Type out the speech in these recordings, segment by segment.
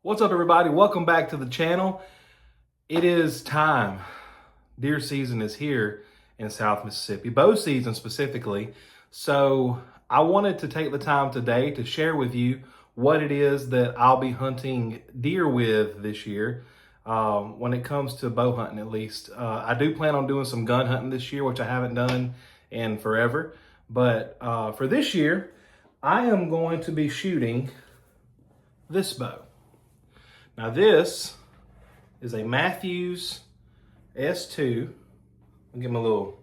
What's up, everybody? Welcome back to the channel. It is time. Deer season is here in South Mississippi, bow season specifically. So I wanted to take the time today to share with you what it is that I'll be hunting deer with this year. When it comes to bow hunting, at least. I do plan on doing some gun hunting this year, which I haven't done in forever. But for this year, I am going to be shooting this bow. Now this is a Mathews S2. I'll give him a little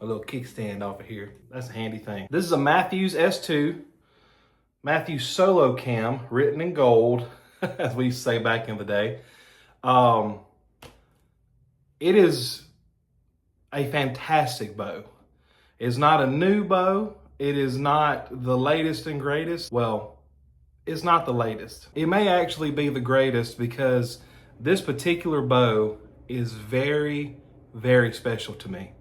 kickstand off of here. That's a handy thing. This is a Mathews S2, Mathews Solo Cam, written in gold, as we used to say back in the day. It is a fantastic bow. It's not a new bow. It is not the latest and greatest. Well, it's not the latest. It may actually be the greatest because this particular bow is very, very special to me.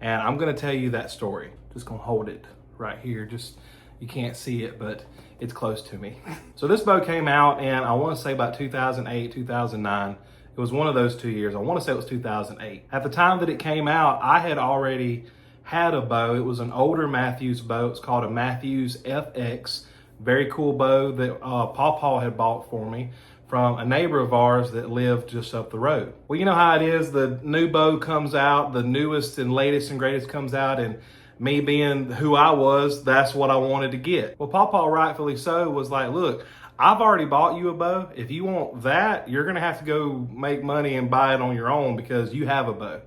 And I'm gonna tell you that story. Just gonna hold it right here. Just, you can't see it, but it's close to me. So this bow came out in, I wanna say about 2008, 2009. It was one of those 2 years. I wanna say it was 2008. At the time that it came out, I had already had a bow. It was an older Mathews bow. It's called a Mathews FX. Very cool bow that Paw had bought for me from a neighbor of ours that lived just up the road. Well, you know how it is. The new bow comes out, the newest and latest and greatest comes out, and me being who I was, that's what I wanted to get. Well, Paw rightfully so was like, look, I've already bought you a bow. If you want that, you're gonna have to go make money and buy it on your own because you have a bow.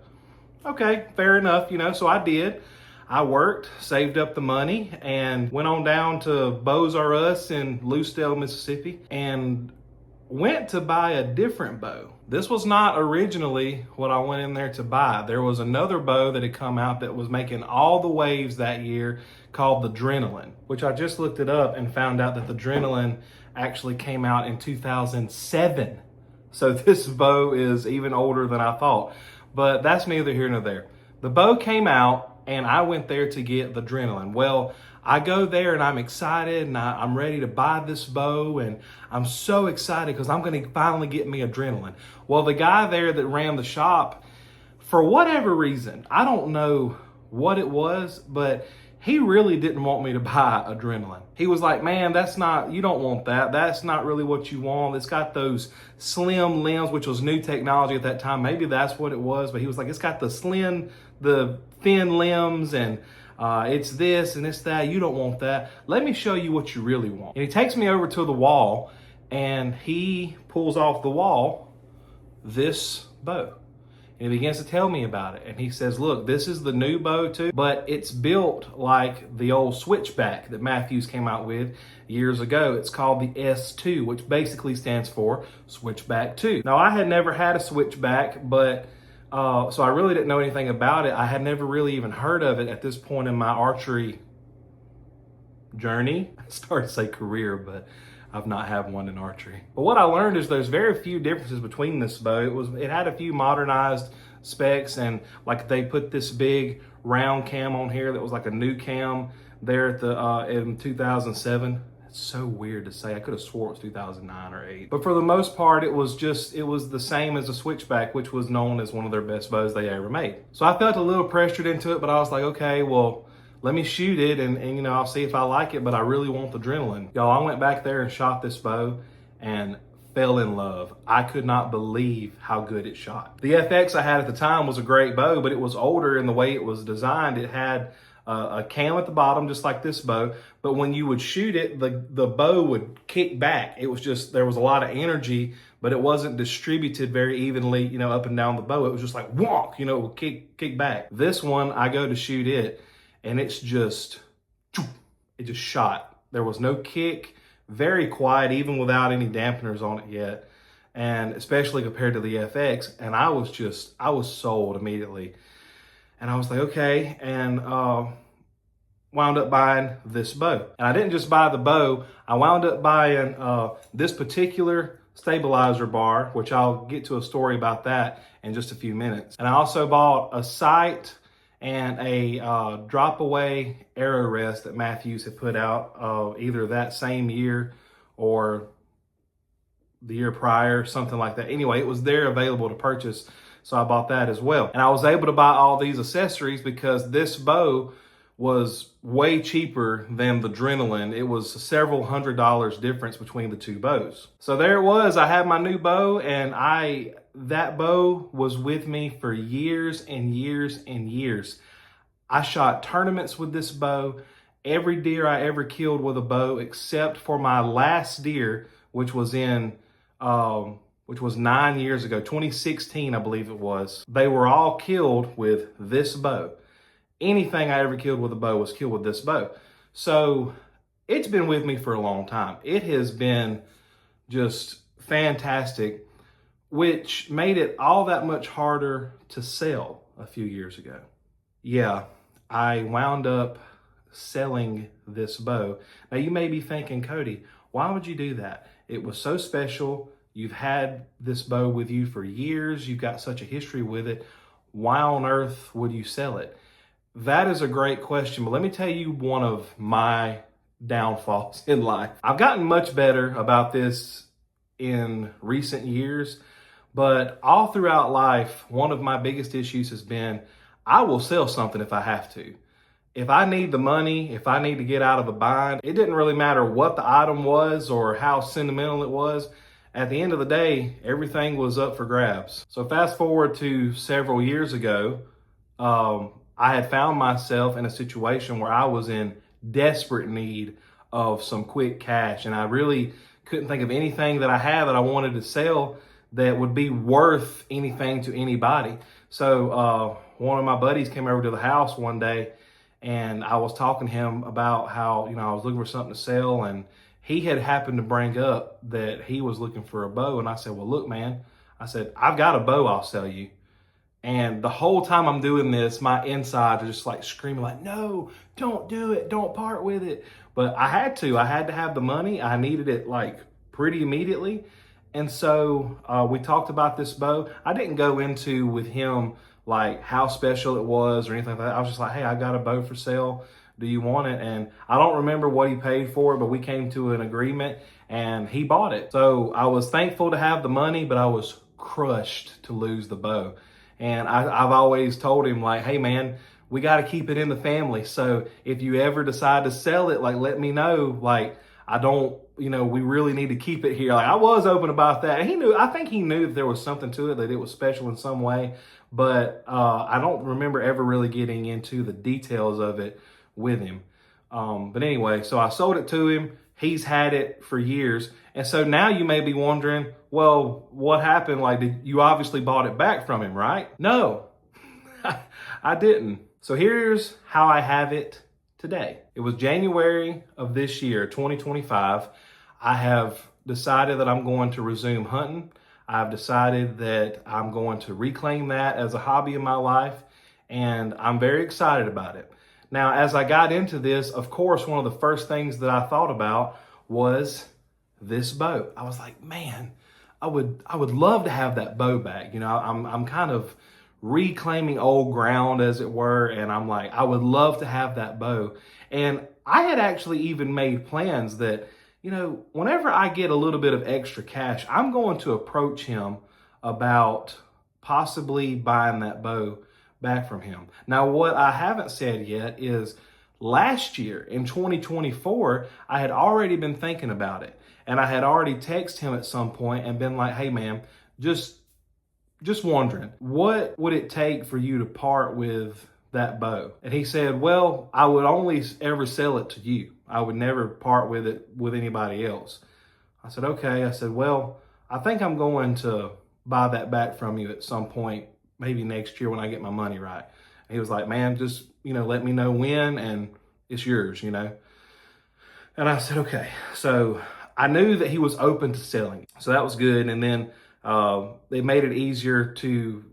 Okay, fair enough, so I did. I worked, saved up the money, and went on down to Bows R Us in Lucedale, Mississippi, and went to buy a different bow. This was not originally what I went in there to buy. There was another bow that had come out that was making all the waves that year called the Adrenaline, which I just looked it up and found out that the Adrenaline actually came out in 2007. So this bow is even older than I thought, but that's neither here nor there. The bow came out and I went there to get the Adrenaline. Well, I go there and I'm excited and I'm ready to buy this bow, and I'm so excited because I'm gonna finally get me Adrenaline. Well, the guy there that ran the shop, for whatever reason, I don't know what it was, but he really didn't want me to buy Adrenaline. He was like, man, you don't want that. That's not really what you want. It's got those slim limbs, which was new technology at that time. Maybe that's what it was, but he was like, it's got the thin limbs, and it's this and it's that. You don't want that. Let me show you what you really want. And he takes me over to the wall and he pulls off the wall this bow. And he begins to tell me about it. And he says, look, this is the new bow too, but it's built like the old Switchback that Mathews came out with years ago. It's called the S2, which basically stands for Switchback 2. Now, I had never had a Switchback, but so I really didn't know anything about it. I had never really even heard of it at this point in my archery journey. I started to say career, but I've not had one in archery. But what I learned is there's very few differences between this bow. It had a few modernized specs, and like they put this big round cam on here that was like a new cam there at the in 2007. It's so weird to say. I could have swore it was 2009 or 8. But for the most part, it was the same as a Switchback, which was known as one of their best bows they ever made. So I felt a little pressured into it, but I was like, okay, well, let me shoot it and I'll see if I like it, but I really want the Adrenaline. Y'all, I went back there and shot this bow and fell in love. I could not believe how good it shot. The FX I had at the time was a great bow, but it was older in the way it was designed. It had a cam at the bottom, just like this bow, but when you would shoot it, the bow would kick back. It was just, there was a lot of energy, but it wasn't distributed very evenly, up and down the bow. It was just like, wonk, it would kick back. This one, I go to shoot it, and it just shot. There was no kick, very quiet, even without any dampeners on it yet, and especially compared to the FX, and I was sold immediately. And I was like, okay, and wound up buying this bow. And I didn't just buy the bow, I wound up buying this particular stabilizer bar, which I'll get to a story about that in just a few minutes. And I also bought a sight and a drop away arrow rest that Mathews had put out either that same year or the year prior, something like that. Anyway, it was there available to purchase, so I bought that as well. And I was able to buy all these accessories because this bow was way cheaper than the Adrenaline. It was several $100s difference between the two bows. So there it was. I had my new bow, and that bow was with me for years and years and years. I shot tournaments with this bow. Every deer I ever killed with a bow, except for my last deer, which was 9 years ago, 2016, I believe it was. They were all killed with this bow. Anything I ever killed with a bow was killed with this bow. So it's been with me for a long time. It has been just fantastic, which made it all that much harder to sell a few years ago. Yeah, I wound up selling this bow. Now you may be thinking, Cody, why would you do that? It was so special. You've had this bow with you for years. You've got such a history with it. Why on earth would you sell it? That is a great question, but let me tell you one of my downfalls in life. I've gotten much better about this in recent years, but all throughout life, one of my biggest issues has been I will sell something if I have to. If I need the money, if I need to get out of a bind, it didn't really matter what the item was or how sentimental it was. At the end of the day, everything was up for grabs. So fast forward to several years ago, I had found myself in a situation where I was in desperate need of some quick cash, and I really couldn't think of anything that I had that I wanted to sell that would be worth anything to anybody. So one of my buddies came over to the house one day, and I was talking to him about how, I was looking for something to sell, and he had happened to bring up that he was looking for a bow. And I said, well, look, man, I said, I've got a bow I'll sell you. And the whole time I'm doing this, my insides are just like screaming like, no, don't do it. Don't part with it. But I had to have the money. I needed it like pretty immediately. And so we talked about this bow. I didn't go into with him like how special it was or anything like that. I was just like, hey, I got a bow for sale. Do you want it? And I don't remember what he paid for it, but we came to an agreement and he bought it. So I was thankful to have the money, but I was crushed to lose the bow. And I've always told him like, hey man, we got to keep it in the family. So if you ever decide to sell it, like, let me know. Like, I don't, we really need to keep it here. Like, I was open about that. And I think he knew that there was something to it, that it was special in some way. But I don't remember ever really getting into the details of it with him. But anyway, so I sold it to him. He's had it for years. And so now you may be wondering, well, what happened? Like, you obviously bought it back from him, right? No, I didn't. So here's how I have it today. It was January of this year, 2025. I have decided that I'm going to resume hunting. I've decided that I'm going to reclaim that as a hobby in my life, and I'm very excited about it. Now, as I got into this, of course, one of the first things that I thought about was this bow. I was like, man, I would love to have that bow back. I'm kind of reclaiming old ground, as it were, and I'm like, I would love to have that bow. And I had actually even made plans that, whenever I get a little bit of extra cash, I'm going to approach him about possibly buying that bow back from him. Now, what I haven't said yet is last year in 2024, I had already been thinking about it. And I had already texted him at some point and been like, hey man, just wondering, what would it take for you to part with that bow? And he said, well, I would only ever sell it to you. I would never part with it with anybody else. I said, okay. I said, well, I think I'm going to buy that back from you at some point, maybe next year when I get my money right. And he was like, man, just, let me know when and it's yours, And I said, okay. So I knew that he was open to selling it. So that was good. And then they made it easier to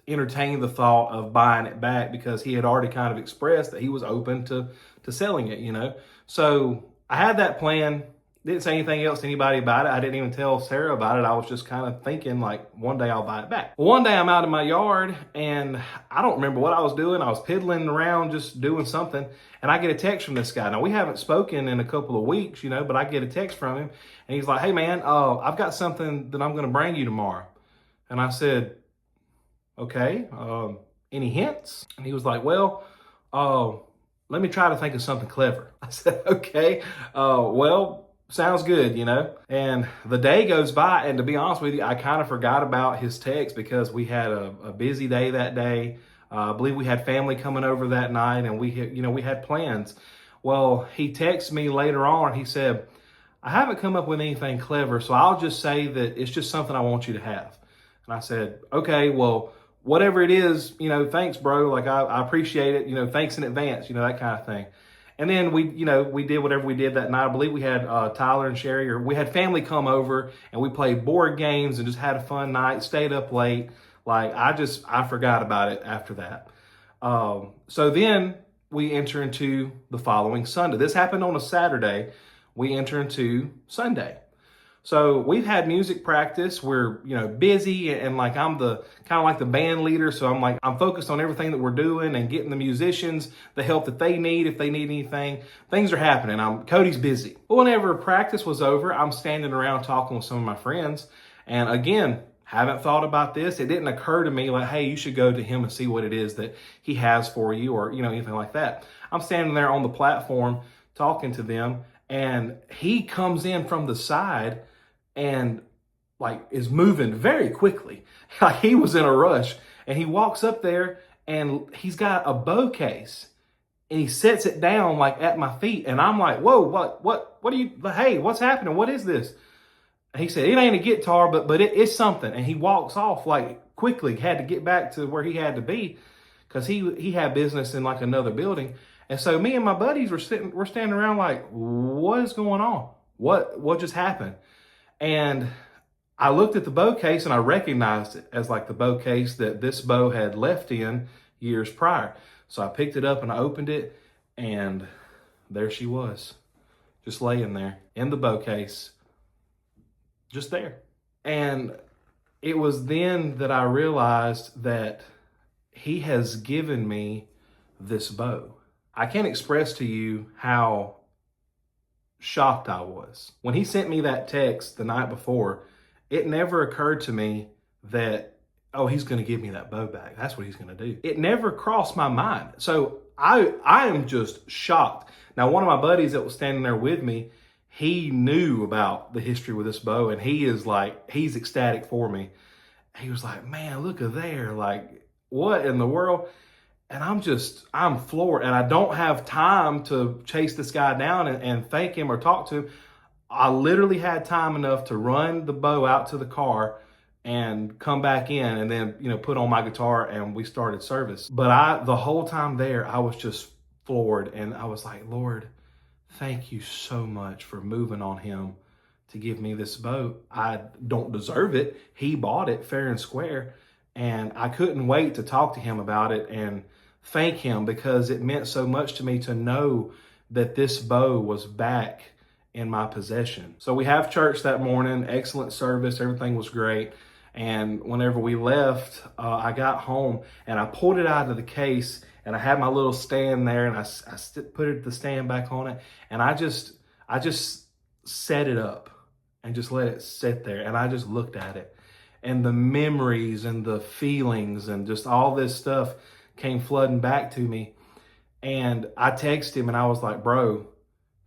entertain the thought of buying it back because he had already kind of expressed that he was open to selling it, So I had that plan. Didn't say anything else to anybody about it. I didn't even tell Sarah about it. I was just kind of thinking like one day I'll buy it back. Well, one day I'm out in my yard and I don't remember what I was doing. I was piddling around just doing something, and I get a text from this guy. Now we haven't spoken in a couple of weeks, but I get a text from him and he's like, "Hey man, I've got something that I'm going to bring you tomorrow." And I said, "Okay, any hints?" And he was like, "Well, let me try to think of something clever." I said, "Okay, well, sounds good, And the day goes by, and to be honest with you, I kind of forgot about his text because we had a busy day that day. I believe we had family coming over that night, and we had plans. Well, he texted me later on. He said, "I haven't come up with anything clever, so I'll just say that it's just something I want you to have." And I said, "Okay, well, whatever it is, thanks, bro. Like, I appreciate it. Thanks in advance, that kind of thing." And then we did whatever we did that night. I believe we had Tyler and Sherry, or we had family come over and we played board games and just had a fun night, stayed up late. Like, I forgot about it after that. So then we enter into the following Sunday. This happened on a Saturday. We enter into Sunday. So we've had music practice. We're, busy, and like I'm the kind of like the band leader. So I'm focused on everything that we're doing and getting the musicians the help that they need if they need anything. Things are happening. Cody's busy. But whenever practice was over, I'm standing around talking with some of my friends. And again, haven't thought about this. It didn't occur to me like, hey, you should go to him and see what it is that he has for you, or, anything like that. I'm standing there on the platform talking to them, and he comes in from the side and like is moving very quickly. Like he was in a rush, and he walks up there and he's got a bow case and he sets it down like at my feet. And I'm like, "Whoa, what are you, hey, what's happening? What is this?" And he said, "It ain't a guitar, but it's something." And he walks off like quickly, had to get back to where he had to be because he had business in like another building. And so me and my buddies we're standing around like, what is going on? What just happened? And I looked at the bow case and I recognized it as like the bow case that this bow had left in years prior. So I picked it up and I opened it, and there she was, just laying there in the bow case, just there. And it was then that I realized that he has given me this bow. I can't express to you how shocked I was. When he sent me that text the night before, it never occurred to me that, oh, he's going to give me that bow back. That's what he's going to do. It never crossed my mind. So I am just shocked. Now, one of my buddies that was standing there with me, he knew about the history with this bow, and he's ecstatic for me. He was like, "Man, look at there. Like, what in the world?" And I'm floored, and I don't have time to chase this guy down and thank him or talk to him. I literally had time enough to run the bow out to the car and come back in, and then, put on my guitar, and we started service. But the whole time there, I was just floored, and I was like, "Lord, thank you so much for moving on him to give me this bow. I don't deserve it. He bought it fair and square." And I couldn't wait to talk to him about it and thank him, because it meant so much to me to know that this bow was back in my possession. So we have church that morning, excellent service, everything was great. And whenever we left, I got home and I pulled it out of the case, and I had my little stand there, and I put the stand back on it, and I just set it up and just let it sit there, and I just looked at it, and the memories and the feelings and just all this stuff came flooding back to me. And I texted him and I was like, "Bro,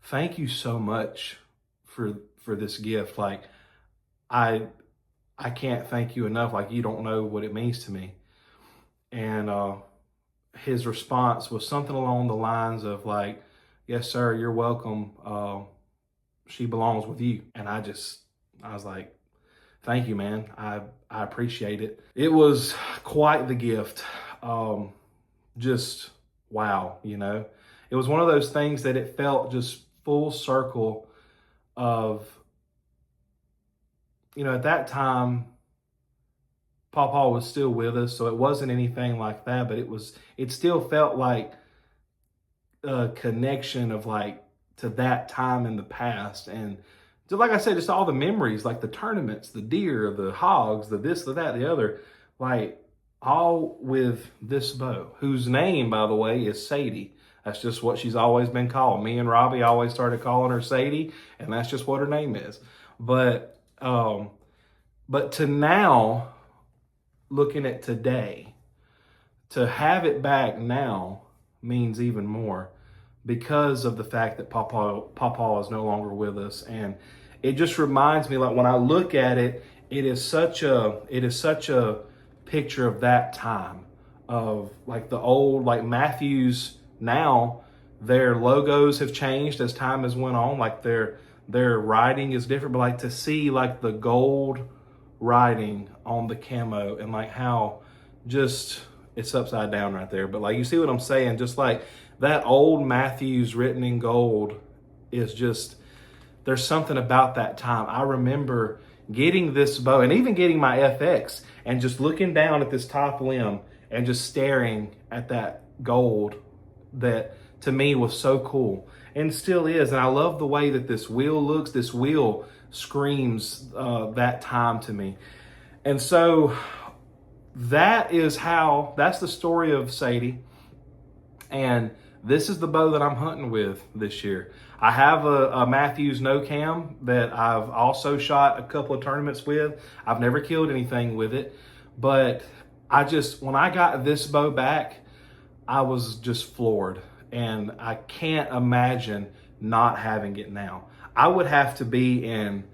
thank you so much for this gift. Like, I can't thank you enough. Like, you don't know what it means to me." And his response was something along the lines of like, "Yes, sir, you're welcome. She belongs with you." And I was like, "Thank you, man. I appreciate it." It was quite the gift. Just wow, It was one of those things that it felt just full circle of, at that time, Pawpaw was still with us, so it wasn't anything like that, but it still felt like a connection of like to that time in the past. And just like I said, just all the memories, like the tournaments, the deer, the hogs, the this, the that, the other, like all with this bow, whose name, by the way, is Sadie. That's just what she's always been called. Me and Robbie always started calling her Sadie, and that's just what her name is. But to now, looking at today, to have it back now means even more because of the fact that Papa is no longer with us. And it just reminds me, like when I look at it, it is such a picture of that time, of like the old, like Matthews. Now their logos have changed as time has went on, like their writing is different, but like to see like the gold writing on the camo and like how just it's upside down right there. But like, you see what I'm saying? Just like that old Matthews written in gold is just, there's something about that time. I remember getting this bow and even getting my FX and just looking down at this top limb and just staring at that gold that to me was so cool and still is. And I love the way that this wheel looks. This wheel screams that time to me. And so that's the story of Sadie. And this is the bow that I'm hunting with this year. I have a Matthews no cam that I've also shot a couple of tournaments with. I've never killed anything with it, but when I got this bow back, I was just floored, and I can't imagine not having it now. I would have to be in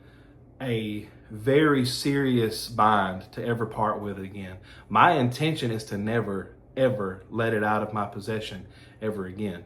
a very serious bind to ever part with it again. My intention is to never, ever let it out of my possession ever again.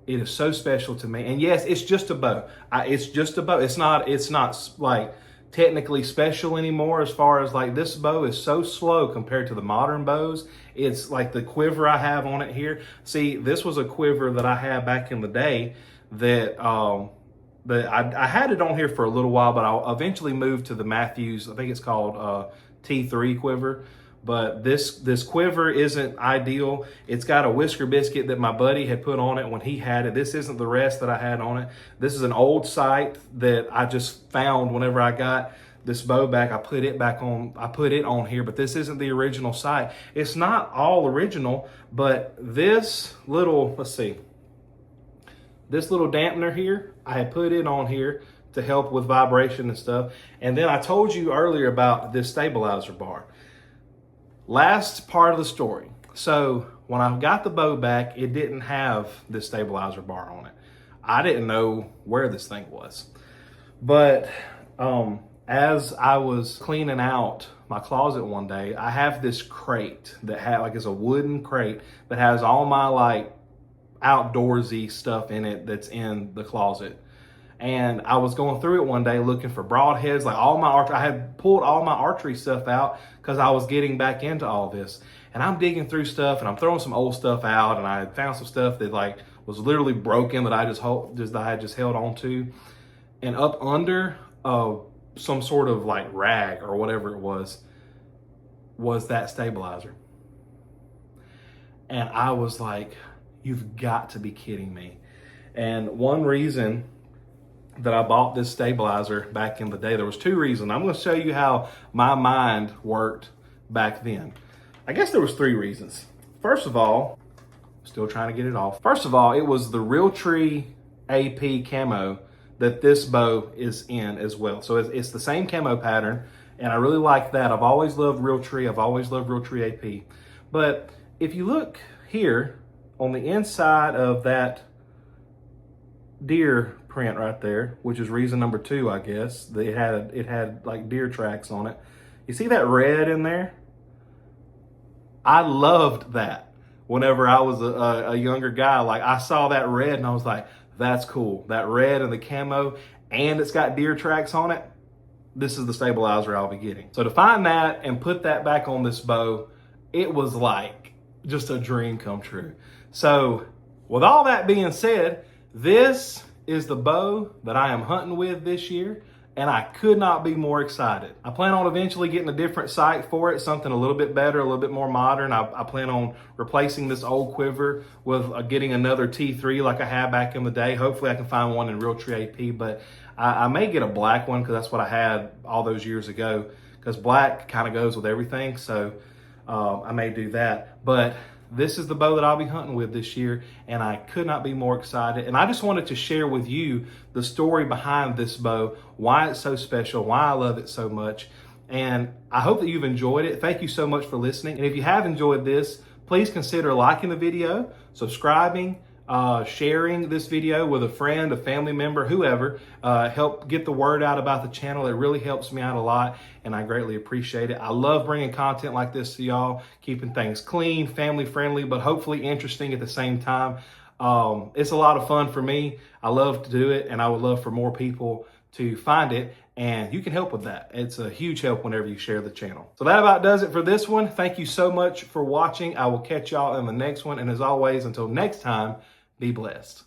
It is so special to me. And yes, it's just a bow. It's just a bow. It's not like technically special anymore, as far as like this bow is so slow compared to the modern bows. It's like the quiver I have on it here. See, this was a quiver that I had back in the day that I had it on here for a little while, but I eventually moved to the Matthews, I think it's called T3 quiver. But this quiver isn't ideal. It's got a whisker biscuit that my buddy had put on it when he had it. This isn't the rest that I had on it. This is an old sight that I just found whenever I got this bow back. I put it on here, but this isn't the original sight. It's not all original, but this little, this little dampener here, I had put it on here to help with vibration and stuff. And then I told you earlier about this stabilizer bar. Last part of the story. So when I got the bow back, it didn't have this stabilizer bar on it. I didn't know where this thing was. But as I was cleaning out my closet one day, I have this crate that it's a wooden crate that has all my like outdoorsy stuff in it that's in the closet. And I was going through it one day looking for broadheads, like I had pulled all my archery stuff out because I was getting back into all this. And I'm digging through stuff and I'm throwing some old stuff out, and I had found some stuff that like was literally broken that I had just held on to. And up under some sort of like rag or whatever it was that stabilizer. And I was like, you've got to be kidding me. And one reason that I bought this stabilizer back in the day, there was two reasons. I'm going to show you how my mind worked back then. I guess there was three reasons. First of all, still trying to get it off. First of all, it was the Realtree AP camo that this bow is in as well. So it's the same camo pattern, and I really like that. I've always loved Realtree. I've always loved Realtree AP. But if you look here on the inside of that deer print right there, which is reason number 2, I guess, that it had like deer tracks on it. You see that red in there? I loved that. Whenever I was a younger guy, like I saw that red and I was like, that's cool. That red and the camo, and it's got deer tracks on it. This is the stabilizer I'll be getting. So to find that and put that back on this bow, it was like just a dream come true. So with all that being said, this is the bow that I am hunting with this year, and I could not be more excited. I plan on eventually getting a different sight for it, something a little bit better, a little bit more modern. I plan on replacing this old quiver with getting another T3 like I had back in the day. Hopefully I can find one in Realtree AP, but I may get a black one because that's what I had all those years ago, because black kind of goes with everything. So I may do that. But this is the bow that I'll be hunting with this year, and I could not be more excited. And I just wanted to share with you the story behind this bow, why it's so special, why I love it so much. And I hope that you've enjoyed it. Thank you so much for listening. And if you have enjoyed this, please consider liking the video, subscribing, sharing this video with a friend, a family member, whoever. Help get the word out about the channel. It really helps me out a lot, and I greatly appreciate it. I love bringing content like this to y'all, keeping things clean, family friendly, but hopefully interesting at the same time. It's a lot of fun for me. I love to do it, and I would love for more people to find it, and you can help with that. It's a huge help whenever you share the channel. So that about does it for this one. Thank you so much for watching. I will catch y'all in the next one, and as always, until next time, be blessed.